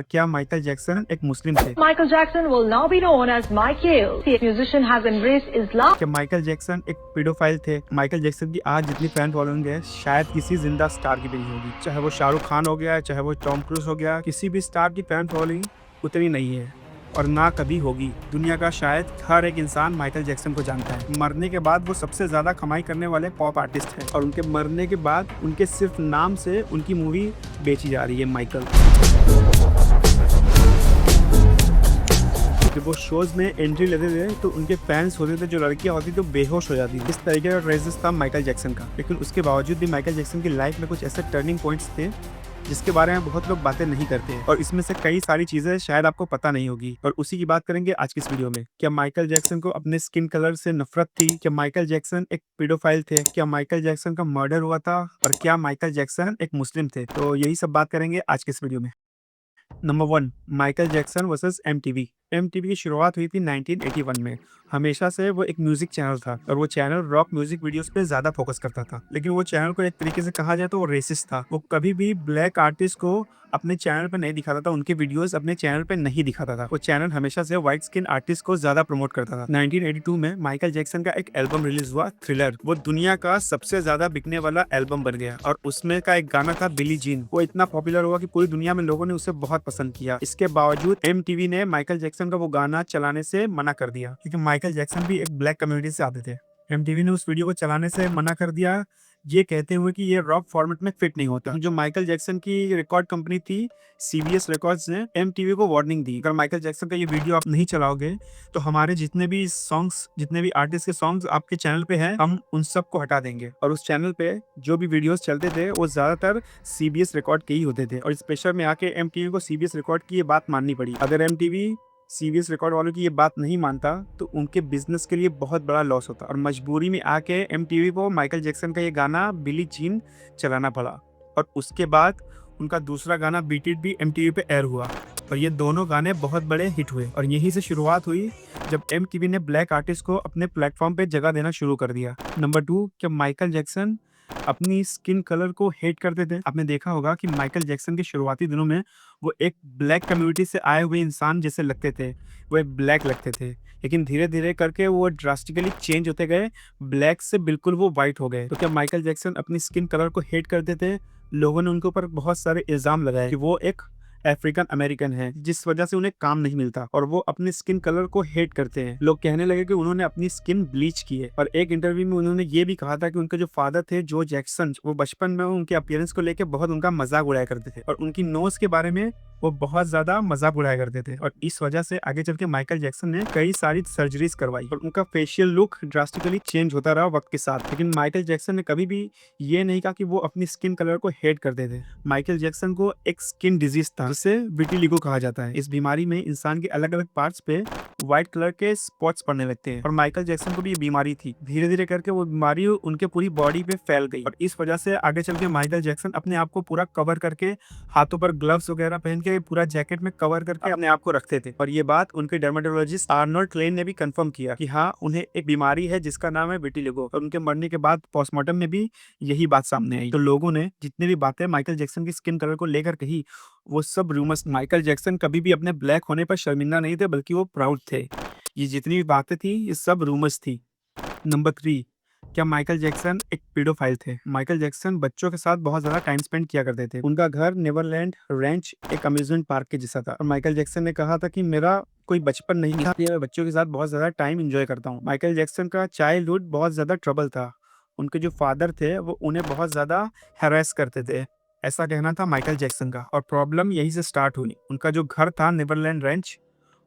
क्या Michael Jackson एक मुस्लिम थे? Michael Jackson will now be known as Michael. The musician has embraced Islam. क्या Michael Jackson एक paedophile थे? माइकल जैक्सन की आज जितनी फैन फॉलोइंग है शायद किसी जिंदा स्टार की भी नहीं होगी। चाहे वो शाहरुख खान हो गया, चाहे वो टॉम क्रूज हो गया, किसी भी स्टार की फैन फॉलोइंग उतनी नहीं है और ना कभी होगी। दुनिया का शायद हर एक इंसान माइकल जैक्सन को जानता है। मरने के बाद वो सबसे ज्यादा कमाई करने वाले पॉप आर्टिस्ट हैं और उनके मरने के बाद उनके सिर्फ नाम से उनकी मूवी बेची जा रही है माइकल। जब वो शोज में एंट्री लेते थे तो उनके फैंस होते थे, जो लड़कियां होती तो बेहोश हो जाती थी। इस तरीके का क्रेज़ था माइकल जैक्सन का। लेकिन उसके बावजूद भी माइकल जैक्सन की लाइफ में कुछ ऐसे टर्निंग पॉइंट्स थे जिसके बारे में बहुत लोग बातें नहीं करते हैं और इसमें से कई सारी चीजें शायद आपको पता नहीं होगी और उसी की बात करेंगे आज की इस वीडियो में। क्या माइकल जैक्सन को अपने स्किन कलर से नफरत थी? क्या माइकल जैक्सन एक पीडोफाइल थे? क्या माइकल जैक्सन का मर्डर हुआ था? और क्या माइकल जैक्सन एक मुस्लिम थे? तो यही सब बात करेंगे आज के इस वीडियो में। Number 1, Michael Jackson versus MTV. MTV की शुरुआत हुई थी 1981 में। हमेशा से वो एक म्यूजिक चैनल था और वो चैनल रॉक म्यूजिक वीडियोस पे ज्यादा फोकस करता था। लेकिन वो चैनल को एक तरीके से कहा जाए तो वो रेसिस्ट था। वो कभी भी ब्लैक आर्टिस्ट को अपने चैनल पे नहीं दिखाता था, उनके वीडियोस अपने चैनल पे नहीं दिखाता था। वो चैनल हमेशा से व्हाइट स्किन आर्टिस्ट को ज्यादा प्रमोट करता था। 1982 में माइकल जैक्सन का एक एल्बम रिलीज हुआ, थ्रिलर। वो दुनिया का सबसे ज्यादा बिकने वाला एल्बम बन गया और उसमें का एक गाना था बिली जीन। वो इतना पॉपुलर हुआ कि पूरी दुनिया में लोगों ने उसे बहुत पसंद किया। इसके बावजूद एमटीवी ने माइकल जैक्सन का वो गाना चलाने से मना कर दिया क्योंकि माइकल जैक्सन भी एक ब्लैक कम्युनिटी से आते थे। एमटीवी ने उस वीडियो को चलाने से मना कर दिया, ये कहते हुए कि ये रॉक फॉर्मेट में फिट नहीं होता। जो माइकल जैक्सन की रिकॉर्ड कंपनी थी सीबीएस रिकॉर्ड्स ने एमटीवी को वार्निंग दी, अगर माइकल जैक्सन का ये वीडियो आप नहीं चलाओगे तो हमारे जितने भी सॉन्ग्स, जितने भी आर्टिस्ट के सॉन्ग्स आपके चैनल पे हैं, हम उन सबको हटा देंगे। और उस चैनल पे जो भी वीडियोस चलते थे वो ज्यादातर सीबीएस रिकॉर्ड के ही होते थे और इस प्रेशर में आके एमटीवी को सीबीएस रिकॉर्ड की ये बात माननी पड़ी। अगर एमटीवी सीबीएस रिकॉर्ड वालों की ये बात नहीं मानता तो उनके बिजनेस के लिए बहुत बड़ा लॉस होता और मजबूरी में आके एमटीवी को माइकल जैक्सन का ये गाना बिली जीन चलाना पड़ा। और उसके बाद उनका दूसरा गाना बीट इट भी एमटीवी पे एयर हुआ और ये दोनों गाने बहुत बड़े हिट हुए और यहीं से शुरुआत हुई जब एमटीवी ने ब्लैक आर्टिस्ट को अपने प्लेटफॉर्म पे जगह देना शुरू कर दिया। नंबर 2, क्या माइकल जैक्सन अपनी स्किन कलर को हेट करते थे? आपने देखा होगा कि माइकल जैक्सन के शुरुआती दिनों में वो एक ब्लैक कम्युनिटी से आए हुए इंसान जैसे लगते थे, वो एक ब्लैक लगते थे। लेकिन धीरे धीरे करके वो ड्रास्टिकली चेंज होते गए, ब्लैक से बिल्कुल वो वाइट हो गए। तो क्या माइकल जैक्सन अपनी स्किन कलर को हेट करते थे? लोगों ने उनके ऊपर बहुत सारे इल्जाम लगाए कि वो एक अफ्रीकन अमेरिकन है जिस वजह से उन्हें काम नहीं मिलता और वो अपनी स्किन कलर को हेट करते हैं। लोग कहने लगे कि उन्होंने अपनी स्किन ब्लीच की है और एक इंटरव्यू में उन्होंने ये भी कहा था कि उनके जो फादर थे जो जैक्सन, वो बचपन में उनके अपीयरेंस को लेकर बहुत उनका मजाक उड़ाया करते थे और उनकी नोज के बारे में वो बहुत ज्यादा मजाक उड़ाया करते थे और इस वजह से आगे चल के माइकल जैक्सन ने कई सारी सर्जरीज करवाई और उनका फेशियल लुक ड्रास्टिकली चेंज होता रहा वक्त के साथ। लेकिन माइकल जैक्सन ने कभी भी ये नहीं कहा कि वो अपनी स्किन कलर को हेट करते थे। माइकल जैक्सन को एक स्किन डिजीज था जिसे विटिलिगो कहा जाता है। इस बीमारी में इंसान के अलग अलग पार्ट्स पे व्हाइट कलर के स्पॉट्स पड़ने लगते हैं और माइकल जैक्सन को भी ये बीमारी थी। धीरे धीरे करके वो बीमारी उनके पूरी बॉडी पे फैल गई और इस वजह से आगे चल के माइकल जैक्सन अपने आप को पूरा कवर करके, हाथों पर ग्लव्स वगैरह पहन के, पूरा जैकेट में कवर करके अपने आप को रखते थे और ये बात उनके डर्मेटोलॉजिस्ट आर्नोल्ड क्लेन ने भी कंफर्म किया कि हाँ, उन्हें एक बीमारी है जिसका नाम है विटिलिगो और उनके मरने के बाद पोस्टमार्टम में भी यही बात सामने आई। तो लोगों ने जितने भी बातें माइकल जैक्सन की स्किन कलर को लेकर कही वो सब रूमर्स। माइकल जैक्सन कभी भी अपने ब्लैक होने पर शर्मिंदा नहीं थे बल्कि वो प्राउड थे। ये जितनी भी बातें थी ये सब रूमर्स थी। नंबर 3, क्या माइकल जैक्सन एक पीडोफाइल थे? माइकल जैक्सन बच्चों के साथ बहुत ज्यादा टाइम स्पेंड किया करते थे। उनका घर नेवरलैंड रेंच एक अम्यूजमेंट पार्क के जैसा था और माइकल जैक्सन ने कहा था कि मेरा कोई बचपन नहीं था, मैं बच्चों के साथ बहुत ज्यादा टाइम एंजॉय करता हूँ। माइकल जैक्सन का चाइल्डहुड बहुत ज्यादा ट्रबल था। उनके जो फादर थे वो उन्हें बहुत ज्यादा हैरेस करते थे, ऐसा कहना था माइकल जैक्सन का और प्रॉब्लम यहीं से स्टार्ट हुई। उनका जो घर था नेवरलैंड रेंच,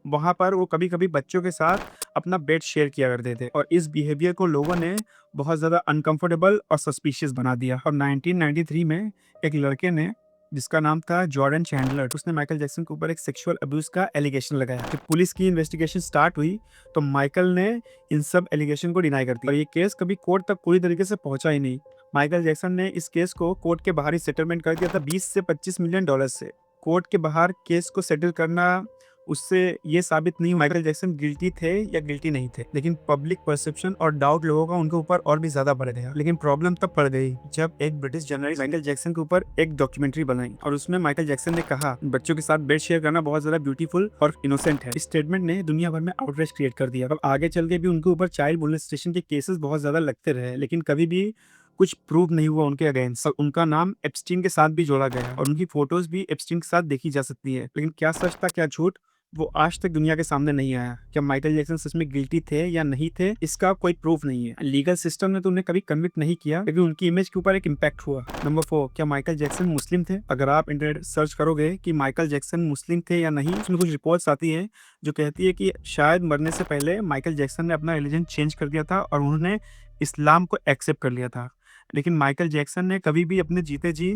वहां पर वो कभी कभी बच्चों के साथ अपना बेड शेयर किया करते थे और इस बिहेवियर को लोगों ने बहुत ज्यादा अनकंफर्टेबल और सस्पिशियस बना दिया। और 1993 में एक लड़के ने जिसका नाम था जॉर्डन चैंडलर, उसने माइकल जैक्सन के ऊपर एक सेक्सुअल अब्यूज का एलिगेशन लगाया। जब पुलिस की इन्वेस्टिगेशन स्टार्ट हुई तो माइकल ने इन सब एलिगेशन को डिनाई कर दिया और ये केस कभी कोर्ट तक पूरी तरीके से पहुंचा ही नहीं। माइकल जैक्सन ने इस केस को कोर्ट के बाहर ही सेटलमेंट कर दिया था 20 से 25 मिलियन डॉलर से। कोर्ट के बाहर केस को सेटल करना उससे ये साबित नहीं माइकल जैक्सन गिल्टी थे या गिल्टी नहीं थे, लेकिन पब्लिक परसेप्शन और डाउट लोगों का उनके ऊपर और भी ज्यादा बढ़ गया। लेकिन प्रॉब्लम तब पड़ गई जब एक ब्रिटिश जर्नलिस्ट माइकल जैक्सन के ऊपर एक डॉक्यूमेंट्री बनाई और उसमें माइकल जैक्सन ने कहा बच्चों के साथ बेड शेयर करना बहुत ज्यादा ब्यूटीफुल और इनोसेंट है। इस स्टेटमेंट ने दुनिया भर में आउटरेज क्रिएट कर दिया। अब आगे चल के भी उनके ऊपर चाइल्ड मोलेस्टेशन के केसेस बहुत ज्यादा लगते रहे, लेकिन कभी भी कुछ प्रूव नहीं हुआ उनके अगेंस्ट। उनका नाम एप्स्टीन के साथ भी जोड़ा गया और उनकी फोटोज भी एप्स्टीन के साथ देखी जा सकती है। लेकिन क्या सच था क्या झूठ, वो आज तक दुनिया के सामने नहीं आया। क्या माइकल जैक्सन सच में गिल्टी थे या नहीं थे, इसका कोई प्रूफ नहीं है। लीगल सिस्टम ने तो उन्हें कभी कन्विक्ट नहीं किया, लेकिन उनकी इमेज के ऊपर एक इम्पैक्ट हुआ। नंबर 4, क्या माइकल जैक्सन मुस्लिम थे? अगर आप इंटरनेट सर्च करोगे कि माइकल जैक्सन मुस्लिम थे या नहीं, उसमें कुछ रिपोर्ट्स आती है जो कहती है कि शायद मरने से पहले माइकल जैक्सन ने अपना रिलीजन चेंज कर दिया था और उन्होंने इस्लाम को एक्सेप्ट कर लिया था। लेकिन माइकल जैक्सन ने कभी भी अपने जीते जी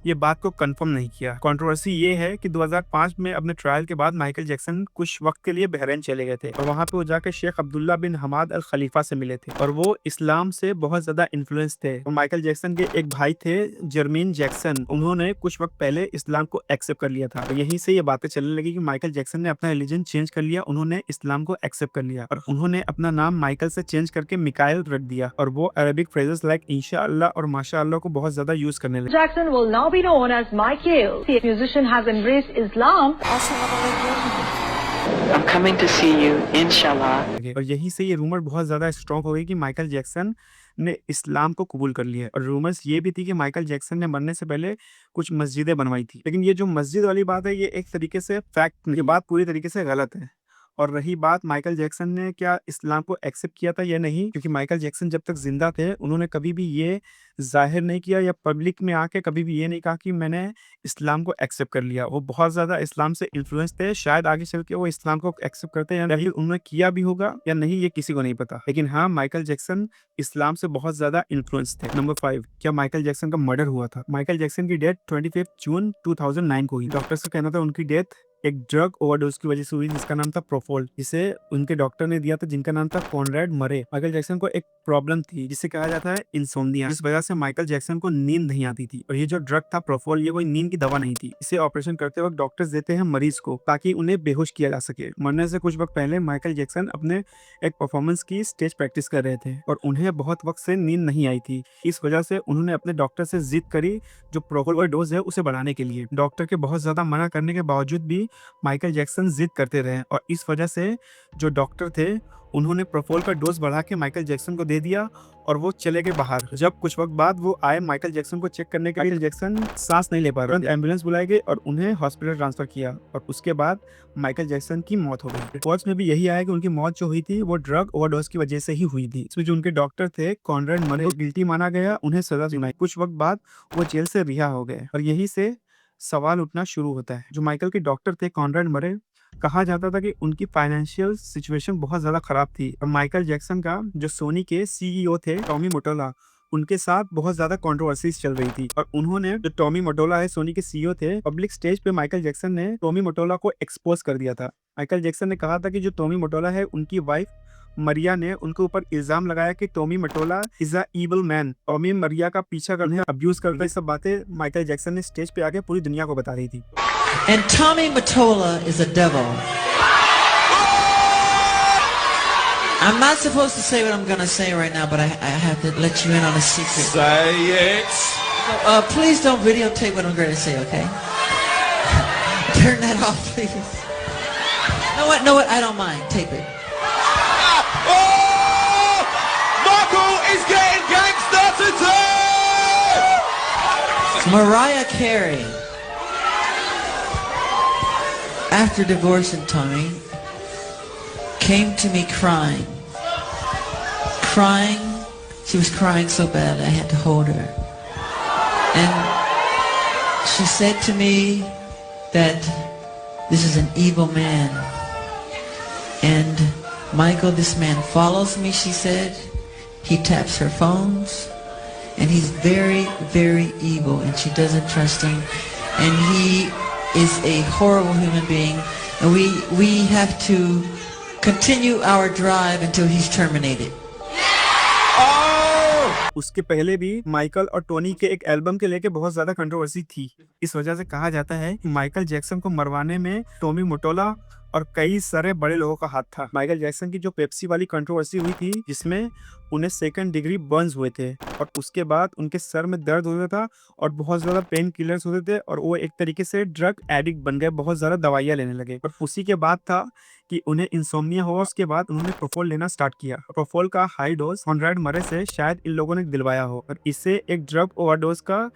ये बात को कंफर्म नहीं किया। कंट्रोवर्सी ये है कि 2005 में अपने ट्रायल के बाद माइकल जैक्सन कुछ वक्त के लिए बहरीन चले गए थे और वहां पे वो जाकर शेख अब्दुल्ला बिन हमाद अल खलीफा से मिले थे और वो इस्लाम से बहुत ज्यादा इन्फ्लुएंस थे। और माइकल जैक्सन के एक भाई थे जर्मीन जैक्सन, उन्होंने कुछ वक्त पहले इस्लाम को एक्सेप्ट कर लिया था। और यहीं से ये बातें चलने लगी कि माइकल जैक्सन ने अपना रिलीजन चेंज कर लिया, उन्होंने इस्लाम को एक्सेप्ट कर लिया और उन्होंने अपना नाम माइकल से चेंज करके मिकाइल रख दिया और वो अरबिक फ्रेजेस लाइक इंशाअल्लाह और माशाअल्लाह को बहुत ज्यादा यूज करने लगे। Jackson will now be known as Michael. The musician has embraced Islam. I'm coming to see you, inshallah. और यहीं से ये रूमर बहुत ज्यादा स्ट्रॉन्ग हो गई कि माइकल जैक्सन ने इस्लाम को कबूल कर लिया। और रूमर्स ये भी थी कि माइकल जैक्सन ने मरने से पहले कुछ मस्जिदें बनवाई थी। लेकिन ये जो मस्जिद वाली बात है, ये एक तरीके से फैक्ट, ये बात पूरी तरीके से गलत है। और रही बात माइकल जैक्सन ने क्या इस्लाम को एक्सेप्ट किया था या नहीं, क्योंकि माइकल जैक्सन जब तक जिंदा थे उन्होंने कभी भी ये जाहिर नहीं किया या पब्लिक में आके कभी भी ये नहीं कहा कि मैंने इस्लाम को एक्सेप्ट कर लिया। वो बहुत ज्यादा इस्लाम से इन्फ्लुएंस थे, शायद आगे चल के वो इस्लाम को एक्सेप्ट करते या नहीं, उन्होंने किया भी होगा या नहीं ये किसी को नहीं पता। लेकिन हाँ, माइकल जैक्सन इस्लाम से बहुत ज्यादा इन्फ्लुएंस थे। नंबर 5, क्या माइकल जैक्सन का मर्डर हुआ था? माइकल जैक्सन की डेथ 25 जून 2009 को हुई। डॉक्टर्स का कहना था उनकी डेथ एक ड्रग ओवरडोज की वजह से हुई जिसका नाम था प्रोफोल, जिसे उनके डॉक्टर ने दिया था जिनका नाम था कॉनरेड मरे। माइकल जैक्सन को एक प्रॉब्लम थी जिसे कहा जाता है इंसोम्निया, जिस वजह से माइकल जैक्सन को नींद नहीं आती थी। और ये जो ड्रग था प्रोफोल, ये कोई नींद की दवा नहीं थी। इसे ऑपरेशन करते वक्त डॉक्टर्स देते हैं मरीज को ताकि उन्हें बेहोश किया जा सके। मरने से कुछ वक्त पहले माइकल जैक्सन अपने एक परफॉर्मेंस की स्टेज प्रैक्टिस कर रहे थे और उन्हें बहुत वक्त से नींद नहीं आई थी। इस वजह से उन्होंने अपने डॉक्टर से जिद करी जो प्रोफोल का डोज है उसे बढ़ाने के लिए। डॉक्टर के बहुत ज्यादा मना करने के बावजूद भी माइकल जैक्सन जिद करते रहे और इस वजह से जो डॉक्टर थे उन्होंने प्रोफोल का डोज बढ़ा के माइकल जैक्सन को दे दिया और वो चले गए बाहर। जब कुछ वक्त बाद वो आए माइकल जैक्सन को चेक करने के लिए, जैक्सन सांस नहीं ले पा रहे, एम्बुलेंस बुलाई गई और उन्हें हॉस्पिटल ट्रांसफर किया और उसके बाद माइकल जैक्सन की मौत हो गई। रिपोर्ट्स में भी यही आया कि उनकी मौत जो हुई थी वो ड्रग ओवरडोज की वजह से ही हुई थी। इसमें जो उनके डॉक्टर थे कॉनरेड मरे, वो गिल्टी माना गया, उन्हें सजा सुनाई। कुछ वक्त बाद वो जेल से रिहा हो गए और यही से सवाल उठना शुरू होता है। जो माइकल के डॉक्टर थे कॉनरेड मरे, कहा जाता था कि उनकी फाइनेंशियल सिचुएशन बहुत ज्यादा खराब थी और माइकल जैक्सन का जो सोनी के सीईओ थे टॉमी मोटोला, उनके साथ बहुत ज्यादा कंट्रोवर्सीज चल रही थी और उन्होंने, जो टॉमी मोटोला है सोनी के सीईओ थे, पब्लिक स्टेज पे माइकल जैक्सन ने टॉमी मोटोला को एक्सपोज कर दिया था। माइकल जैक्सन ने कहा था कि जो टॉमी मोटोला है उनकी वाइफ मरिया ने उनके ऊपर इल्जाम लगाया कि Tommy Mottola is a evil man, Tommy Maria का पीछा करने, अब्यूज करते, ये सब बातें माइकल जैक्सन ने स्टेज पे आके पूरी दुनिया को बता रही थी। And Tommy Mottola is a devil. I'm not supposed to say what I'm going to say right now, but I have to let you in on a secret. Say it. Please don't videotape what I'm going to say, okay? Turn that off, please. No, what? I don't mind. Tape it. Oh! Michael is getting gangster today! Mariah Carey. After divorcing Tommy, came to me crying. She was crying so bad I had to hold her. And she said to me that this is an evil man. And Michael, this man follows me, she said. He taps her phones. And he's very, very evil. And she doesn't trust him. And he is a horrible human being, and we have to continue our drive until he's terminated. उसके पहले भी Michael और Tony के एक album के लेके बहुत ज्यादा कंट्रोवर्सी थी। इस वजह से कहा जाता है कि माइकल जैक्सन को मरवाने में टॉमी मोटोला और कई सारे बड़े लोगों का हाथ था। माइकल जैक्सन की जो पेप्सी वाली कंट्रोवर्सी हुई थी, जिसमें उन्हें 2nd डिग्री बर्न्स हुए थे और उसके बाद उनके सर में दर्द होता था और बहुत ज़्यादा पेन किलर्स होते थे और वो एक तरीके से ड्रग एडिक्ट बन गए, बहुत ज़्यादा दवाइयाँ लेने लगे। और उसी के बाद था कि उन्हें इंसोम्निया हुआ। उसके बाद उन्होंने प्रोपोल लेना स्टार्ट किया। प्रोपोल का हाई डोज कॉनराड मरे से शायद इन लोगों ने दिलवाया हो और इसे एक ड्रग ओवरडोज का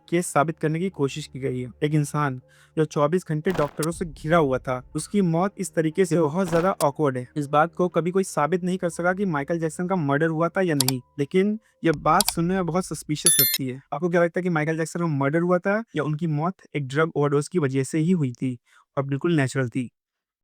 केस साबित करने की कोशिश की गई है। एक इंसान जो 24 घंटे डॉक्टरों से घिरा हुआ था, उसकी मौत इस तरीके से बहुत ज्यादा ऑकवर्ड है। इस बात को कभी कोई साबित नहीं कर सका कि माइकल जैक्सन का मर्डर हुआ था या नहीं, लेकिन यह बात सुनने में बहुत सस्पिशियस लगती है। आपको क्या लगता है कि माइकल जैक्सन का मर्डर हुआ था या उनकी मौत एक ड्रग ओवरडोज की वजह से ही हुई थी और बिल्कुल नेचुरल थी?